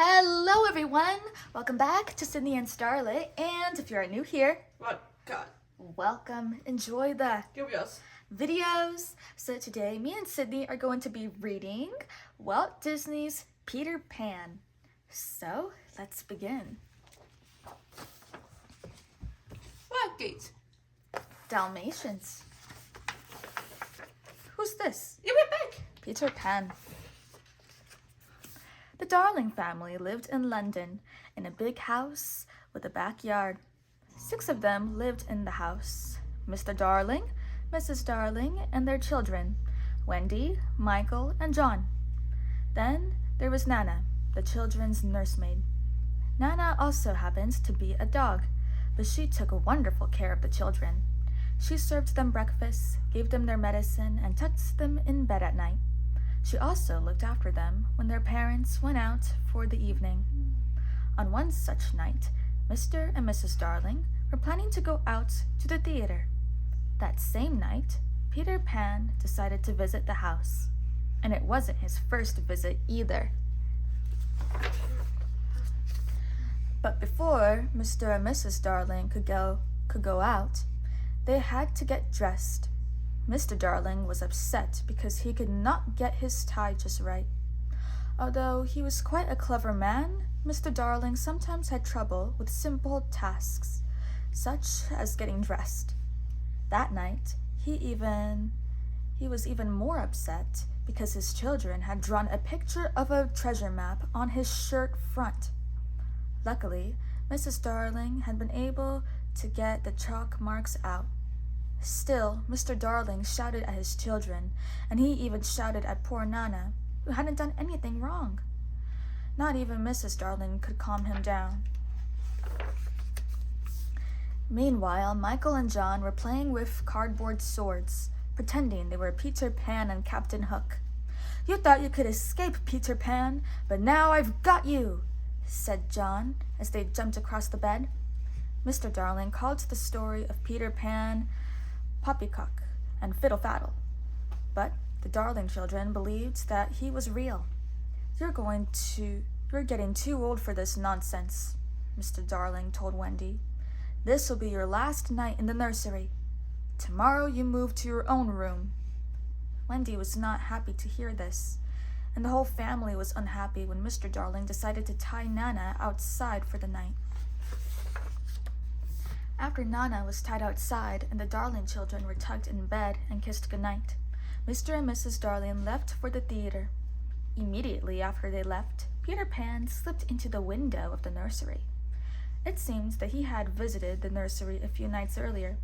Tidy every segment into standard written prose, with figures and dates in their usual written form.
Hello everyone! Welcome back to Sydney and Starlet, and if you're new here, welcome. Enjoy the videos. So today, me and Sydney are going to be reading Walt Disney's Peter Pan. So, let's begin. What gate? Dalmatians. Who's this? You went back. Peter Pan. The Darling family lived in London in a big house with a backyard. 6 of them lived in the house. Mr. Darling, Mrs. Darling, and their children, Wendy, Michael, and John. Then there was Nana, the children's nursemaid. Nana also happened to be a dog, but she took wonderful care of the children. She served them breakfast, gave them their medicine, and tucked them in bed at night. She also looked after them when their parents went out for the evening. On one such night, Mr. and Mrs. Darling were planning to go out to the theater. That same night, Peter Pan decided to visit the house. And it wasn't his first visit either. But before Mr. and Mrs. Darling could go out, they had to get dressed. Mr. Darling was upset because he could not get his tie just right. Although he was quite a clever man, Mr. Darling sometimes had trouble with simple tasks, such as getting dressed. That night, he was even more upset because his children had drawn a picture of a treasure map on his shirt front. Luckily, Mrs. Darling had been able to get the chalk marks out. Still, Mr. Darling shouted at his children, and he even shouted at poor Nana, who hadn't done anything wrong. Not even Mrs. Darling could calm him down. Meanwhile, Michael and John were playing with cardboard swords, pretending they were Peter Pan and Captain Hook. "You thought you could escape, Peter Pan, but now I've got you," said John as they jumped across the bed. Mr. Darling called the story of Peter Pan Poppycock and Fiddle Faddle, but the Darling children believed that he was real. You're getting too old for this nonsense," Mr. Darling told Wendy. "This will be your last night in the nursery. Tomorrow you move to your own room." Wendy was not happy to hear this, and the whole family was unhappy when Mr. Darling decided to tie Nana outside for the night. After Nana was tied outside and the Darling children were tucked in bed and kissed goodnight, Mr. and Mrs. Darling left for the theater. Immediately after they left, Peter Pan slipped into the window of the nursery. It seemed that he had visited the nursery a few nights earlier.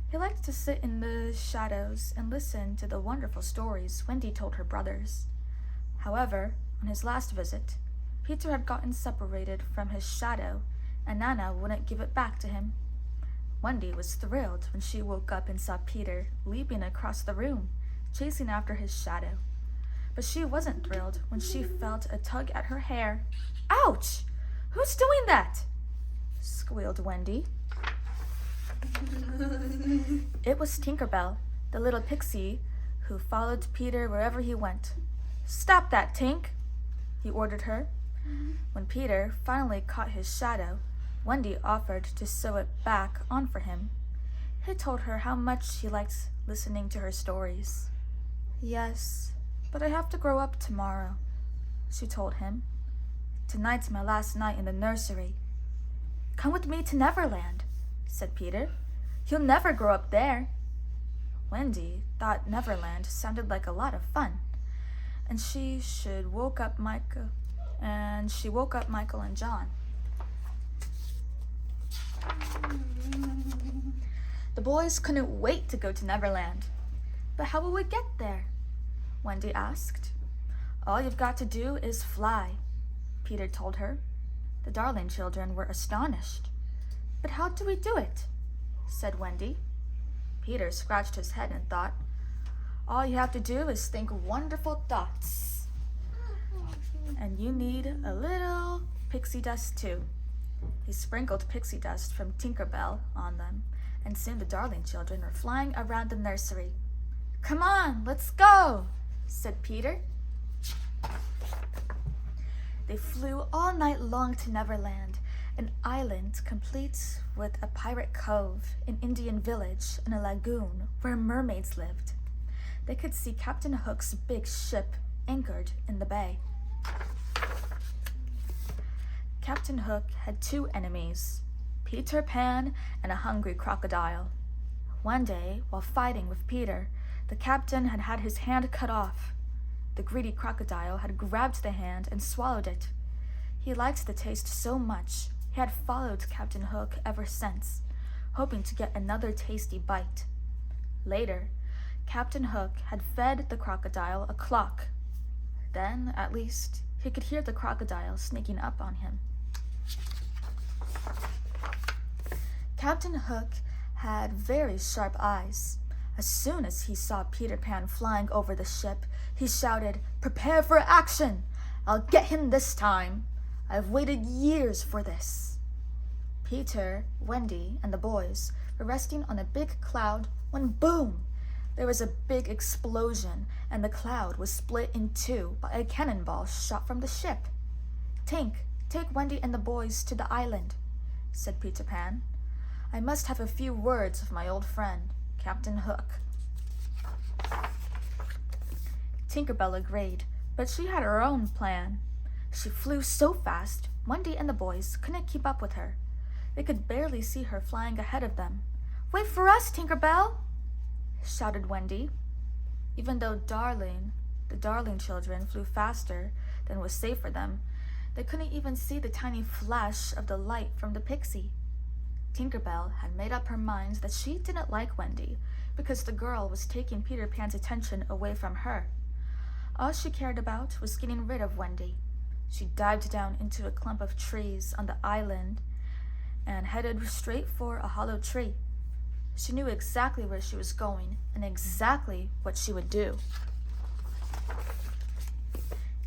He liked to sit in the shadows and listen to the wonderful stories Wendy told her brothers. However, on his last visit, Peter had gotten separated from his shadow, and Nana wouldn't give it back to him. Wendy was thrilled when she woke up and saw Peter leaping across the room, chasing after his shadow. But she wasn't thrilled when she felt a tug at her hair. "Ouch! Who's doing that?" squealed Wendy. It was Tinkerbell, the little pixie who followed Peter wherever he went. "Stop that, Tink!" he ordered her. When Peter finally caught his shadow, Wendy offered to sew it back on for him. He told her how much he liked listening to her stories. "Yes, but I have to grow up tomorrow," she told him. "Tonight's my last night in the nursery." "Come with me to Neverland," said Peter. "You'll never grow up there." Wendy thought Neverland sounded like a lot of fun, and she woke up Michael and John. The boys couldn't wait to go to Neverland. "But how will we get there?" Wendy asked. "All you've got to do is fly," Peter told her. The Darling children were astonished. "But how do we do it?" said Wendy. Peter scratched his head and thought, "All you have to do is think wonderful thoughts. And you need a little pixie dust too." He sprinkled pixie dust from Tinkerbell on them, and soon the Darling children were flying around the nursery. "Come on, let's go," said Peter. They flew all night long to Neverland, an island complete with a pirate cove, an Indian village, and a lagoon where mermaids lived. They could see Captain Hook's big ship anchored in the bay. Captain Hook had two enemies, Peter Pan and a hungry crocodile. One day, while fighting with Peter, the captain had had his hand cut off. The greedy crocodile had grabbed the hand and swallowed it. He liked the taste so much, he had followed Captain Hook ever since, hoping to get another tasty bite. Later, Captain Hook had fed the crocodile a clock. Then, at least, he could hear the crocodile sneaking up on him. Captain Hook had very sharp eyes. As soon as he saw Peter Pan flying over the ship, he shouted, "Prepare for action! I'll get him this time! I've waited years for this." Peter, Wendy, and the boys were resting on a big cloud when boom! There was a big explosion, and the cloud was split in two by a cannonball shot from the ship. "Tink, take Wendy and the boys to the island," said Peter Pan. "I must have a few words with my old friend, Captain Hook." Tinker Bell agreed, but she had her own plan. She flew so fast, Wendy and the boys couldn't keep up with her. They could barely see her flying ahead of them. "Wait for us, Tinker Bell!" shouted Wendy. Even though the Darling children flew faster than was safe for them, they couldn't even see the tiny flash of the light from the pixie. Tinker Bell had made up her mind that she didn't like Wendy because the girl was taking Peter Pan's attention away from her. All she cared about was getting rid of Wendy. She dived down into a clump of trees on the island and headed straight for a hollow tree. She knew exactly where she was going and exactly what she would do.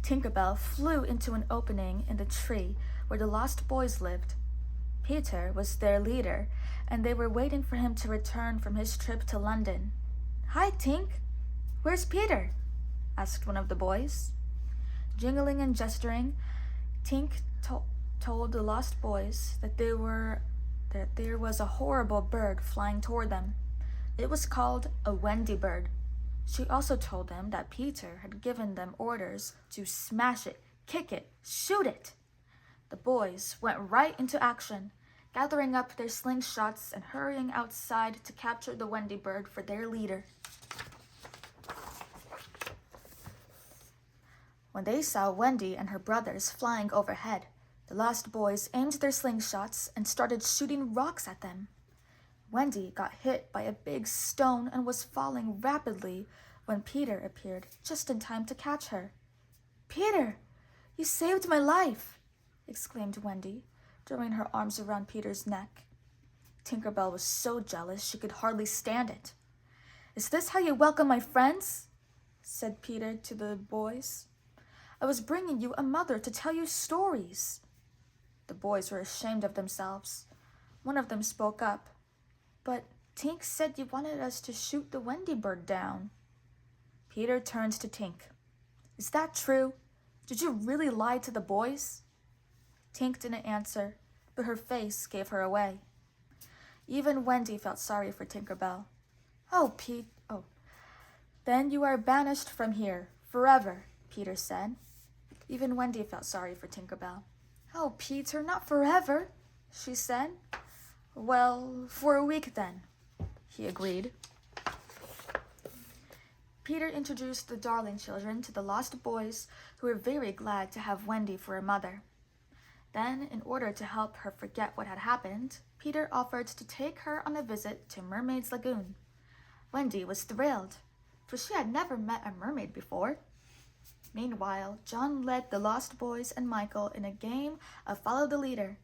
Tinker Bell flew into an opening in the tree where the Lost Boys lived. Peter was their leader, and they were waiting for him to return from his trip to London. "Hi, Tink. Where's Peter?" asked one of the boys. Jingling and gesturing, Tink told the Lost Boys that there was a horrible bird flying toward them. It was called a Wendy bird. She also told them that Peter had given them orders to smash it, kick it, shoot it. The boys went right into action, gathering up their slingshots and hurrying outside to capture the Wendy bird for their leader. When they saw Wendy and her brothers flying overhead, the Lost Boys aimed their slingshots and started shooting rocks at them. Wendy got hit by a big stone and was falling rapidly when Peter appeared just in time to catch her. "Peter, you saved my life!" exclaimed Wendy, throwing her arms around Peter's neck. Tinker Bell was so jealous she could hardly stand it. "Is this how you welcome my friends?" said Peter to the boys. "I was bringing you a mother to tell you stories." The boys were ashamed of themselves. One of them spoke up. "But Tink said you wanted us to shoot the Wendy bird down." Peter turned to Tink. "Is that true? Did you really lie to the boys?" Tink didn't answer, but her face gave her away. Even Wendy felt sorry for Tinker Bell. Oh, then you are banished from here, forever," Peter said. Even Wendy felt sorry for Tinker Bell. "Oh, Peter, not forever," she said. "Well, for a week then," he agreed. Peter introduced the Darling children to the Lost Boys, who were very glad to have Wendy for a mother. Then, in order to help her forget what had happened, Peter offered to take her on a visit to Mermaid's Lagoon. Wendy was thrilled, for she had never met a mermaid before. Meanwhile, John led the Lost Boys and Michael in a game of Follow the Leader,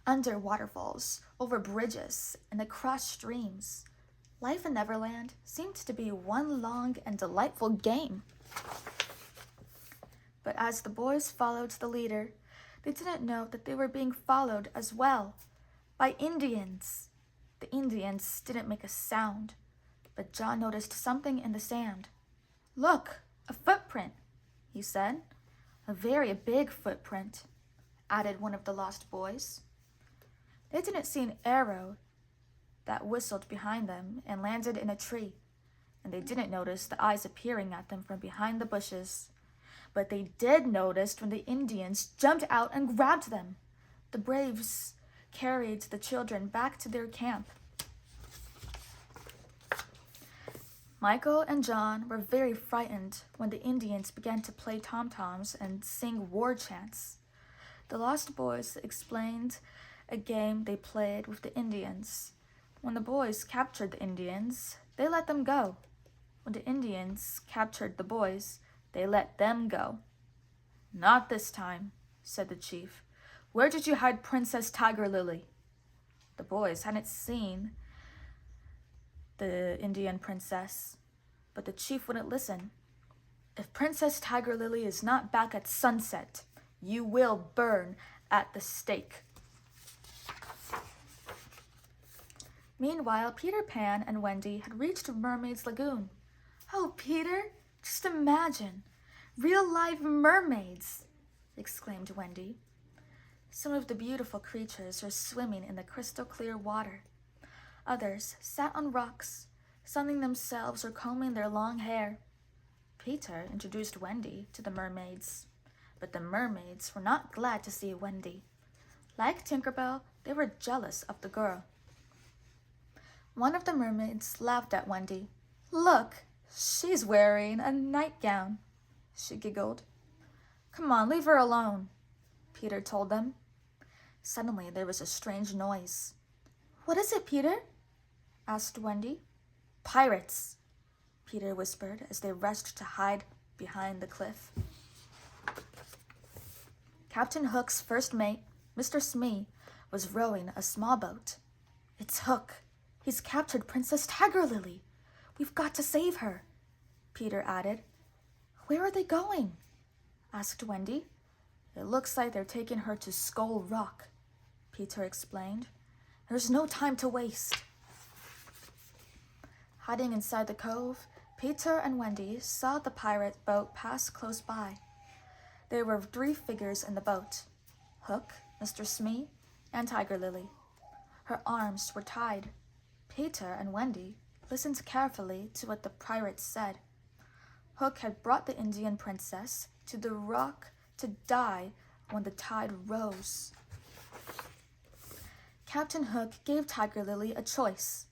under waterfalls, over bridges, and across streams. Life in Neverland seemed to be one long and delightful game. But as the boys followed the leader, they didn't know that they were being followed as well, by Indians. The Indians didn't make a sound, but John noticed something in the sand. "Look, a footprint," he said. A very big footprint, added one of the lost boys. They didn't see an arrow that whistled behind them and landed in a tree, and they didn't notice the eyes appearing at them from behind the bushes. But they did notice when the Indians jumped out and grabbed them. The braves carried the children back to their camp. Michael and John were very frightened when the Indians began to play tom-toms and sing war chants. The lost boys explained a game they played with the Indians. When the boys captured the Indians, they let them go. When the Indians captured the boys, they let them go. "Not this time," said the chief. "Where did you hide Princess Tiger Lily?" The boys hadn't seen the Indian princess, but the chief wouldn't listen. "If Princess Tiger Lily is not back at sunset, you will burn at the stake." Meanwhile, Peter Pan and Wendy had reached Mermaid's Lagoon. "Oh, Peter, just imagine! Real-life mermaids!" exclaimed Wendy. Some of the beautiful creatures were swimming in the crystal-clear water. Others sat on rocks, sunning themselves or combing their long hair. Peter introduced Wendy to the mermaids, but the mermaids were not glad to see Wendy. Like Tinkerbell, they were jealous of the girl. One of the mermaids laughed at Wendy. "Look, she's wearing a nightgown," she giggled. "Come on, leave her alone," Peter told them. Suddenly, there was a strange noise. "What is it, Peter?" asked Wendy. "Pirates," Peter whispered as they rushed to hide behind the cliff. Captain Hook's first mate, Mr. Smee, was rowing a small boat. "It's Hook. He's captured Princess Tiger Lily. We've got to save her," Peter added. "Where are they going?" asked Wendy. "It looks like they're taking her to Skull Rock," Peter explained. "There's no time to waste." Hiding inside the cove, Peter and Wendy saw the pirate boat pass close by. There were 3 figures in the boat: Hook, Mr. Smee, and Tiger Lily. Her arms were tied. Peter and Wendy listened carefully to what the pirates said. Hook had brought the Indian princess to the rock to die when the tide rose. Captain Hook gave Tiger Lily a choice.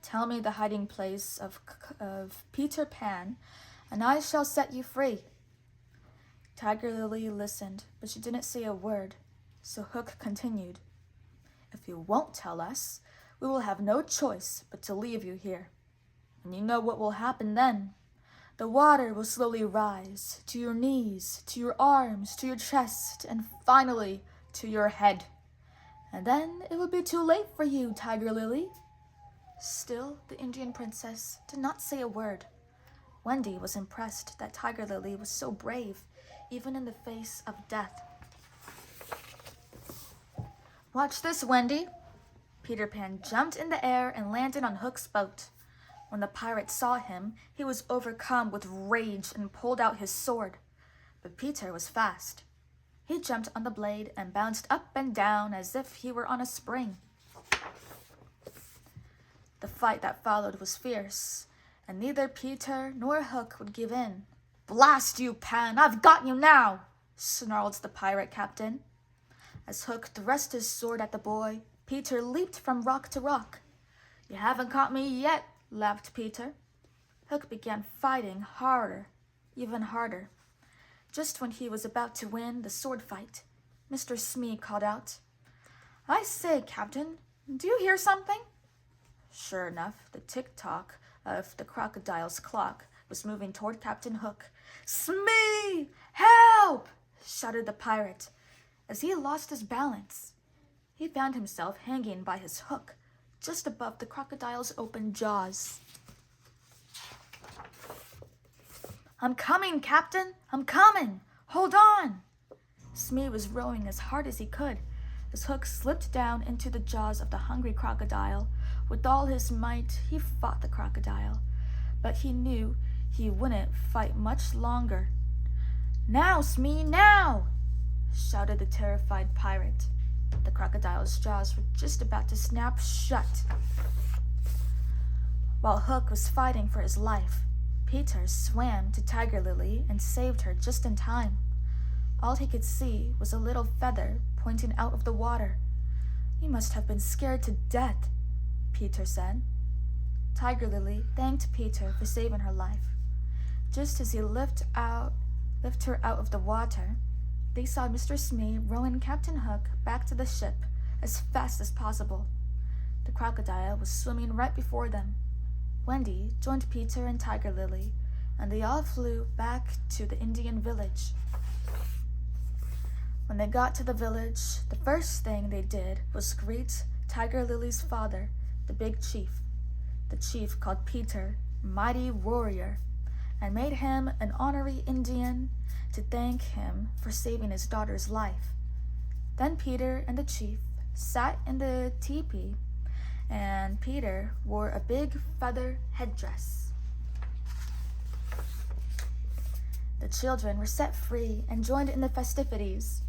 "Tell me the hiding place of Peter Pan, and I shall set you free." Tiger Lily listened, but she didn't say a word, so Hook continued. "If you won't tell us, we will have no choice but to leave you here. And you know what will happen then. The water will slowly rise to your knees, to your arms, to your chest, and finally to your head. And then it will be too late for you, Tiger Lily." Still, the Indian princess did not say a word. Wendy was impressed that Tiger Lily was so brave, even in the face of death. "Watch this, Wendy." Peter Pan jumped in the air and landed on Hook's boat. When the pirate saw him, he was overcome with rage and pulled out his sword. But Peter was fast. He jumped on the blade and bounced up and down as if he were on a spring. The fight that followed was fierce, and neither Peter nor Hook would give in. "Blast you, Pan! I've got you now!" snarled the pirate captain. As Hook thrust his sword at the boy, Peter leaped from rock to rock. "You haven't caught me yet," laughed Peter. Hook began fighting harder, even harder. Just when he was about to win the sword fight, Mr. Smee called out, "I say, Captain, do you hear something?" Sure enough, the tick-tock of the crocodile's clock was moving toward Captain Hook. "Smee! Help!" shouted the pirate. As he lost his balance, he found himself hanging by his hook just above the crocodile's open jaws. "I'm coming, Captain! I'm coming! Hold on!" Smee was rowing as hard as he could. His hook slipped down into the jaws of the hungry crocodile. With all his might, he fought the crocodile, but he knew he wouldn't fight much longer. "Now, Smee, now!" shouted the terrified pirate. The crocodile's jaws were just about to snap shut. While Hook was fighting for his life, Peter swam to Tiger Lily and saved her just in time. All he could see was a little feather pointing out of the water. "You must have been scared to death," Peter said. Tiger Lily thanked Peter for saving her life. Just as he lifted her out of the water, they saw Mr. Smee rowing Captain Hook back to the ship as fast as possible. The crocodile was swimming right before them. Wendy joined Peter and Tiger Lily, and they all flew back to the Indian village. When they got to the village, the first thing they did was greet Tiger Lily's father, the big chief. The chief called Peter Mighty Warrior and made him an honorary Indian to thank him for saving his daughter's life. Then Peter and the chief sat in the teepee, and Peter wore a big feather headdress. The children were set free and joined in the festivities.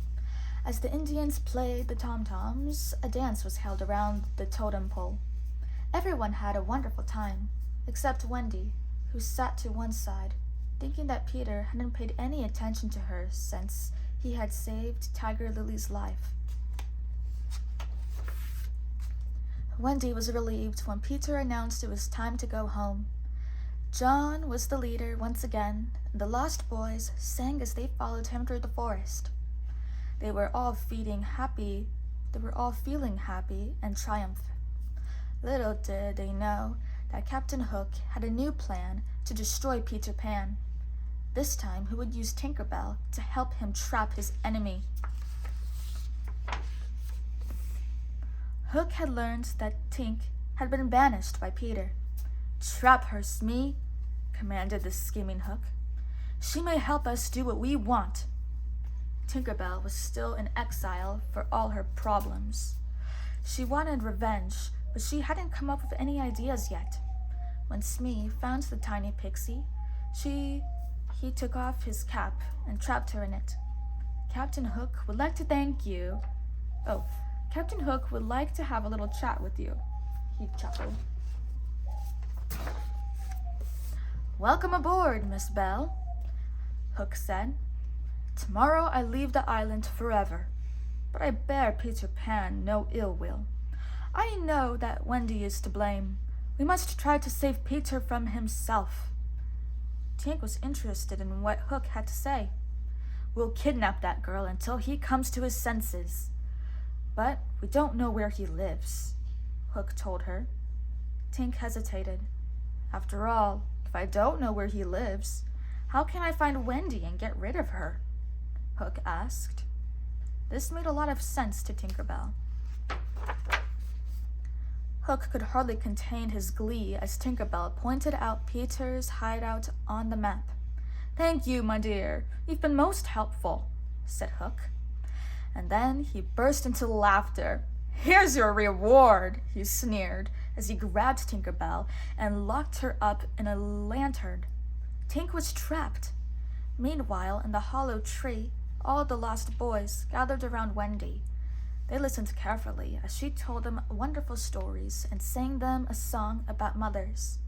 As the Indians played the tom-toms, a dance was held around the totem pole. Everyone had a wonderful time, except Wendy, who sat to one side, thinking that Peter hadn't paid any attention to her since he had saved Tiger Lily's life. Wendy was relieved when Peter announced it was time to go home. John was the leader once again, and the lost boys sang as they followed him through the forest. They were all feeling happy and triumphant. Little did they know that Captain Hook had a new plan to destroy Peter Pan. This time he would use Tinker Bell to help him trap his enemy. Hook had learned that Tink had been banished by Peter. "Trap her, Smee," commanded the scheming Hook. "She may help us do what we want." Tinker Bell was still in exile for all her problems. She wanted revenge, but she hadn't come up with any ideas yet. When Smee found the tiny pixie, he took off his cap and trapped her in it. Captain Hook would like to thank you. Oh, Captain Hook would like to have a little chat with you," he chuckled. "Welcome aboard, Miss Bell," Hook said. "Tomorrow I leave the island forever, but I bear Peter Pan no ill will. I know that Wendy is to blame. We must try to save Peter from himself." Tink was interested in what Hook had to say. "We'll kidnap that girl until he comes to his senses. But we don't know where he lives," Hook told her. Tink hesitated. "After all, if I don't know where he lives, how can I find Wendy and get rid of her?" Hook asked. This made a lot of sense to Tinker Bell. Hook could hardly contain his glee as Tinker Bell pointed out Peter's hideout on the map. "Thank you, my dear. You've been most helpful," said Hook. And then he burst into laughter. "Here's your reward," he sneered as he grabbed Tinker Bell and locked her up in a lantern. Tink was trapped. Meanwhile, in the hollow tree, all the lost boys gathered around Wendy. They listened carefully as she told them wonderful stories and sang them a song about mothers.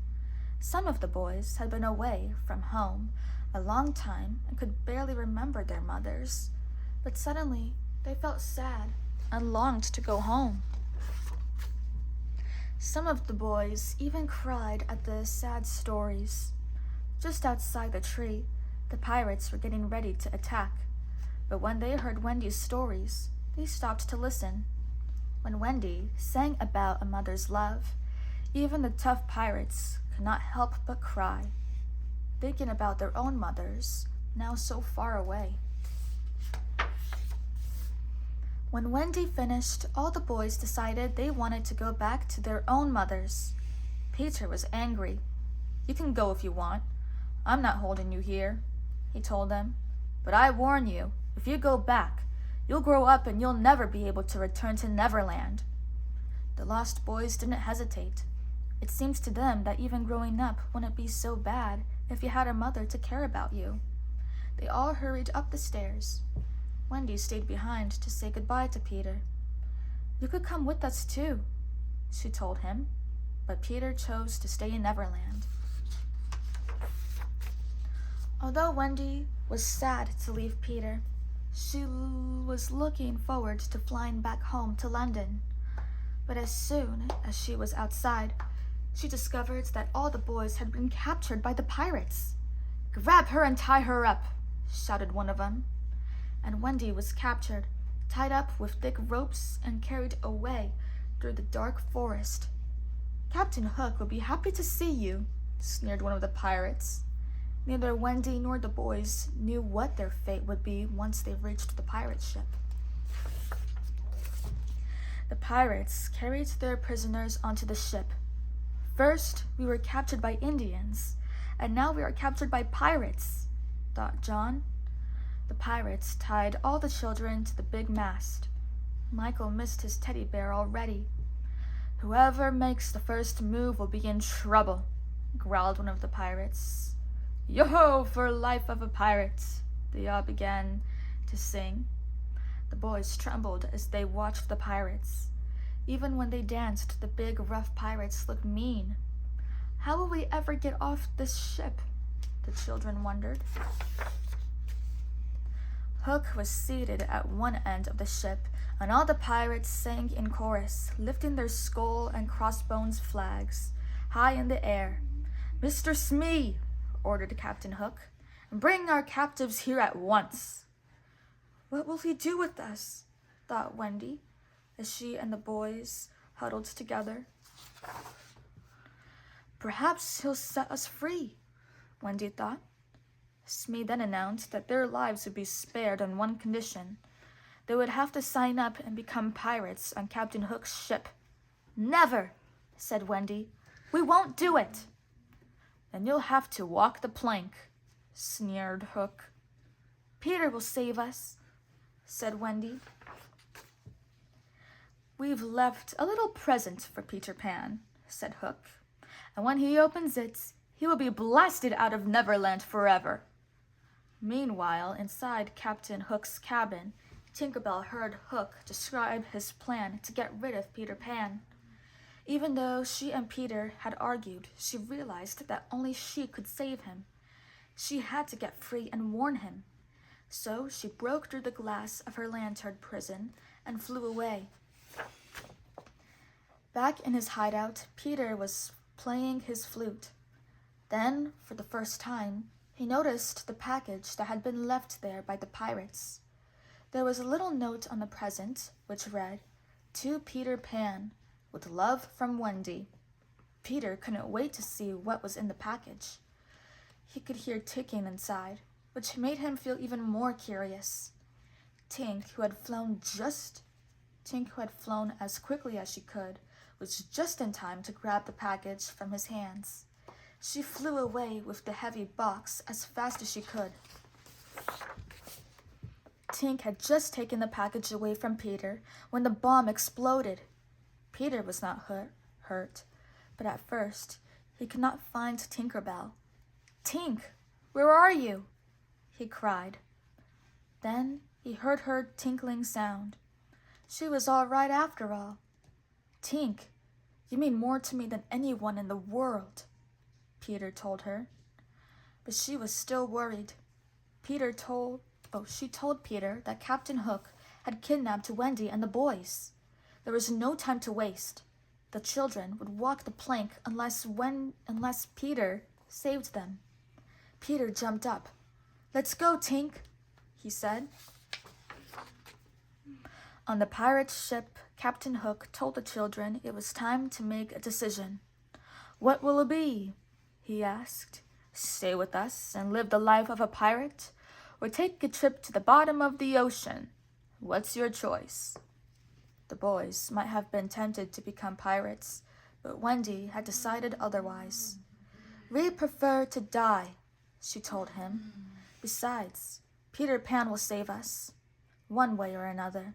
Some of the boys had been away from home a long time and could barely remember their mothers, but suddenly they felt sad and longed to go home. Some of the boys even cried at the sad stories. Just outside the tree, the pirates were getting ready to attack, but when they heard Wendy's stories, they stopped to listen. When Wendy sang about a mother's love, even the tough pirates could not help but cry, thinking about their own mothers, now so far away. When Wendy finished, all the boys decided they wanted to go back to their own mothers. Peter was angry. "You can go if you want. I'm not holding you here," he told them. "But I warn you, if you go back, you'll grow up and you'll never be able to return to Neverland." The lost boys didn't hesitate. It seemed to them that even growing up wouldn't be so bad if you had a mother to care about you. They all hurried up the stairs. Wendy stayed behind to say goodbye to Peter. "You could come with us too," she told him, but Peter chose to stay in Neverland. Although Wendy was sad to leave Peter, she was looking forward to flying back home to London. But as soon as she was outside, she discovered that all the boys had been captured by the pirates. "Grab her and tie her up," shouted one of them. And Wendy was captured, tied up with thick ropes, and carried away through the dark forest. "Captain Hook will be happy to see you," sneered one of the pirates. Neither Wendy nor the boys knew what their fate would be once they reached the pirate ship. The pirates carried their prisoners onto the ship. "First, we were captured by Indians, and now we are captured by pirates," thought John. The pirates tied all the children to the big mast. Michael missed his teddy bear already. "Whoever makes the first move will be in trouble," growled one of the pirates. "Yo-ho for life of a pirate," they all began to sing. The boys trembled as they watched the pirates. Even when they danced, the big, rough pirates looked mean. "How will we ever get off this ship?" the children wondered. Hook was seated at one end of the ship, and all the pirates sang in chorus, lifting their skull and crossbones flags high in the air. "Mr. Smee," ordered Captain Hook, "bring our captives here at once." "What will he do with us?" thought Wendy, as she and the boys huddled together. "Perhaps he'll set us free," Wendy thought. Smee then announced that their lives would be spared on one condition. They would have to sign up and become pirates on Captain Hook's ship. "Never," said Wendy. "We won't do it." "Then you'll have to walk the plank," sneered Hook. "Peter will save us," said Wendy. "We've left a little present for Peter Pan," said Hook, "and when he opens it, he will be blasted out of Neverland forever." Meanwhile, inside Captain Hook's cabin, Tinkerbell heard Hook describe his plan to get rid of Peter Pan. Even though she and Peter had argued, she realized that only she could save him. She had to get free and warn him. So she broke through the glass of her lantern prison and flew away. Back in his hideout, Peter was playing his flute. Then, for the first time, he noticed the package that had been left there by the pirates. There was a little note on the present, which read, "To Peter Pan, with love from Wendy." Peter couldn't wait to see what was in the package. He could hear ticking inside, which made him feel even more curious. Tink, who had flown as quickly as she could, was just in time to grab the package from his hands. She flew away with the heavy box as fast as she could. Tink had just taken the package away from Peter when the bomb exploded. Peter was not hurt, but at first he could not find Tinkerbell. "Tink, where are you?" he cried. Then he heard her tinkling sound. She was all right after all. "Tink, you mean more to me than anyone in the world," Peter told her. But she was still worried. She told Peter that Captain Hook had kidnapped Wendy and the boys. There was no time to waste. The children would walk the plank unless Peter saved them. Peter jumped up. "Let's go, Tink," he said. On the pirate ship, Captain Hook told the children it was time to make a decision. "What will it be?" he asked. "Stay with us and live the life of a pirate, or take a trip to the bottom of the ocean? What's your choice?" The boys might have been tempted to become pirates, but Wendy had decided otherwise. "We prefer to die," she told him. "Besides, Peter Pan will save us, one way or another."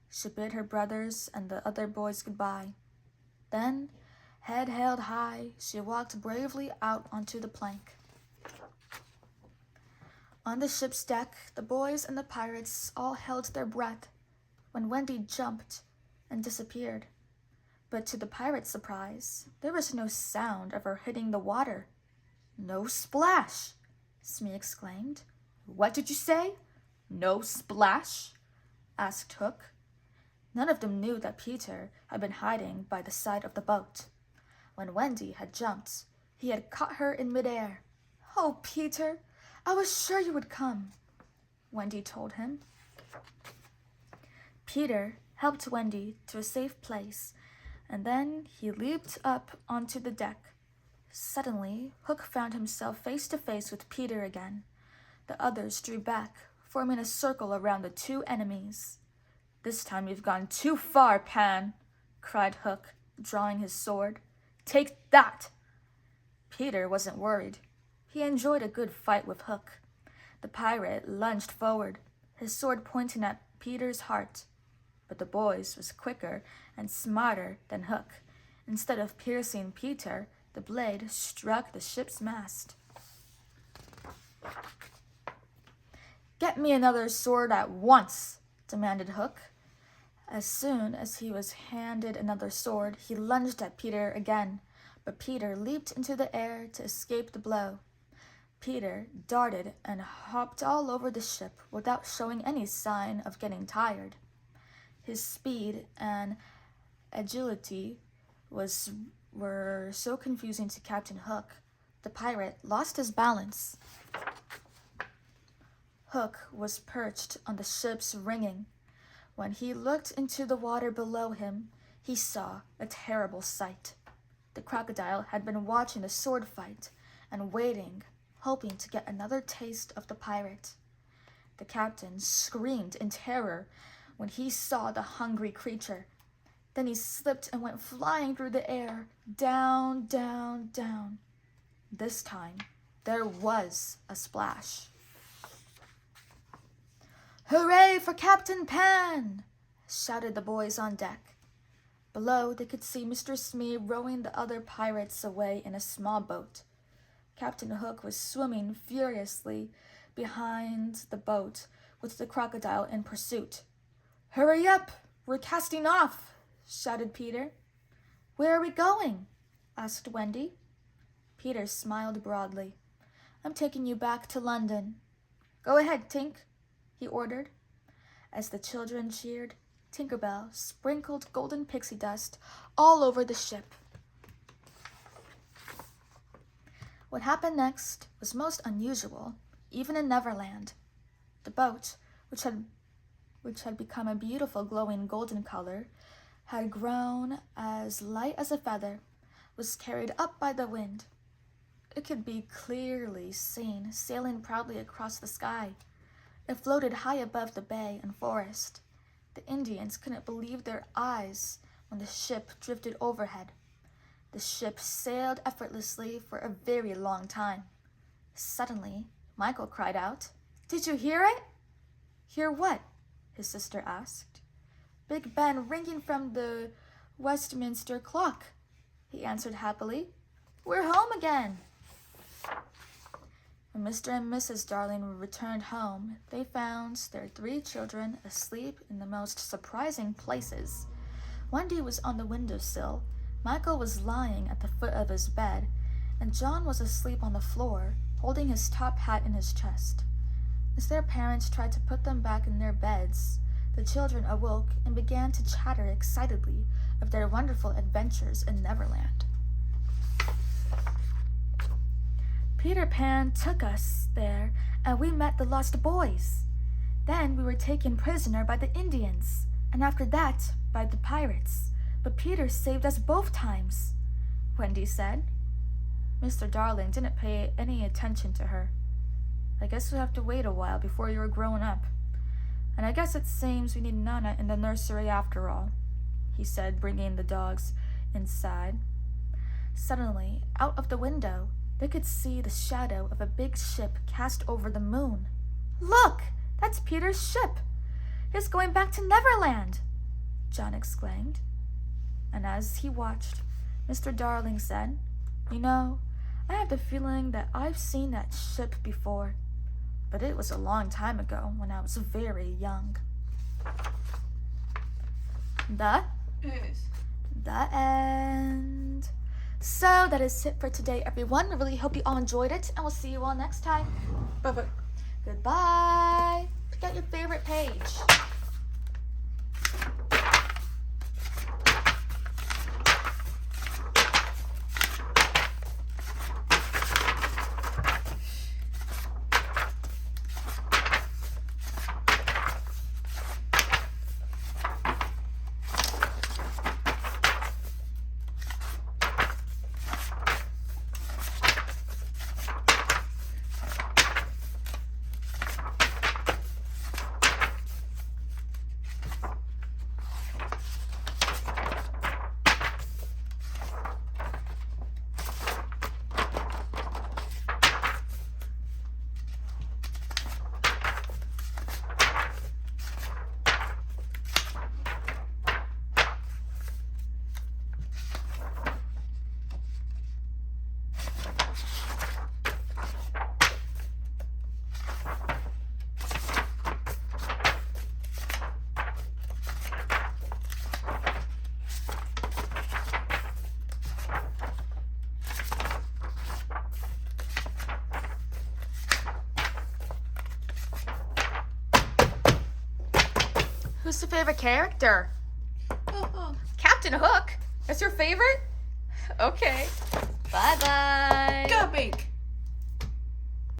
She bid her brothers and the other boys goodbye. Then, head held high, she walked bravely out onto the plank. On the ship's deck, the boys and the pirates all held their breath when Wendy jumped and disappeared. But to the pirates' surprise, there was no sound of her hitting the water. "No splash!" Smee exclaimed. "What did you say? No splash?" asked Hook. None of them knew that Peter had been hiding by the side of the boat. When Wendy had jumped, he had caught her in midair. "Oh, Peter, I was sure you would come," Wendy told him. Peter helped Wendy to a safe place, and then he leaped up onto the deck. Suddenly, Hook found himself face to face with Peter again. The others drew back, forming a circle around the two enemies. "This time you've gone too far, Pan," cried Hook, drawing his sword. "Take that!" Peter wasn't worried. He enjoyed a good fight with Hook. The pirate lunged forward, his sword pointing at Peter's heart. But the boys was quicker and smarter than Hook. Instead of piercing Peter, the blade struck the ship's mast. "Get me another sword at once," demanded Hook. As soon as he was handed another sword, he lunged at Peter again, but Peter leaped into the air to escape the blow. Peter darted and hopped all over the ship without showing any sign of getting tired. His speed and agility were so confusing to Captain Hook, the pirate lost his balance. Hook was perched on the ship's rigging. When he looked into the water below him, he saw a terrible sight. The crocodile had been watching the sword fight and waiting, hoping to get another taste of the pirate. The captain screamed in terror when he saw the hungry creature. Then he slipped and went flying through the air, down, down, down. This time, there was a splash. "Hooray for Captain Pan!" shouted the boys on deck. Below, they could see Mr. Smee rowing the other pirates away in a small boat. Captain Hook was swimming furiously behind the boat with the crocodile in pursuit. "Hurry up! We're casting off!" shouted Peter. "Where are we going?" asked Wendy. Peter smiled broadly. "I'm taking you back to London." "Go ahead, Tink," he ordered. As the children cheered, Tinker Bell sprinkled golden pixie dust all over the ship. What happened next was most unusual, even in Neverland. The boat, which had become a beautiful glowing golden color, had grown as light as a feather, was carried up by the wind. It could be clearly seen sailing proudly across the sky. It floated high above the bay and forest. The Indians couldn't believe their eyes when the ship drifted overhead. The ship sailed effortlessly for a very long time. Suddenly, Michael cried out, "Did you hear it?" "Hear what?" his sister asked. "Big Ben ringing from the Westminster clock," he answered happily. "We're home again." When Mr. and Mrs. Darling returned home, they found their 3 children asleep in the most surprising places. Wendy was on the windowsill, Michael was lying at the foot of his bed, and John was asleep on the floor, holding his top hat in his chest. As their parents tried to put them back in their beds, the children awoke and began to chatter excitedly of their wonderful adventures in Neverland. "Peter Pan took us there, and we met the lost boys. Then we were taken prisoner by the Indians, and after that by the pirates. But Peter saved us both times," Wendy said. Mr. Darling didn't pay any attention to her. "I guess we'll have to wait a while before you're grown up. And I guess it seems we need Nana in the nursery after all," he said, bringing the dogs inside. Suddenly, out of the window, they could see the shadow of a big ship cast over the moon. "Look! That's Peter's ship! He's going back to Neverland!" John exclaimed. And as he watched, Mr. Darling said, "You know, I have the feeling that I've seen that ship before. but it was a long time ago when I was very young. Yes. The end. So that is it for today, everyone. I really hope you all enjoyed it, and we'll see you all next time. Bye-bye. Goodbye. Pick out your favorite page. Who's your favorite character? Captain Hook? That's your favorite? Okay. Bye-bye. Go big.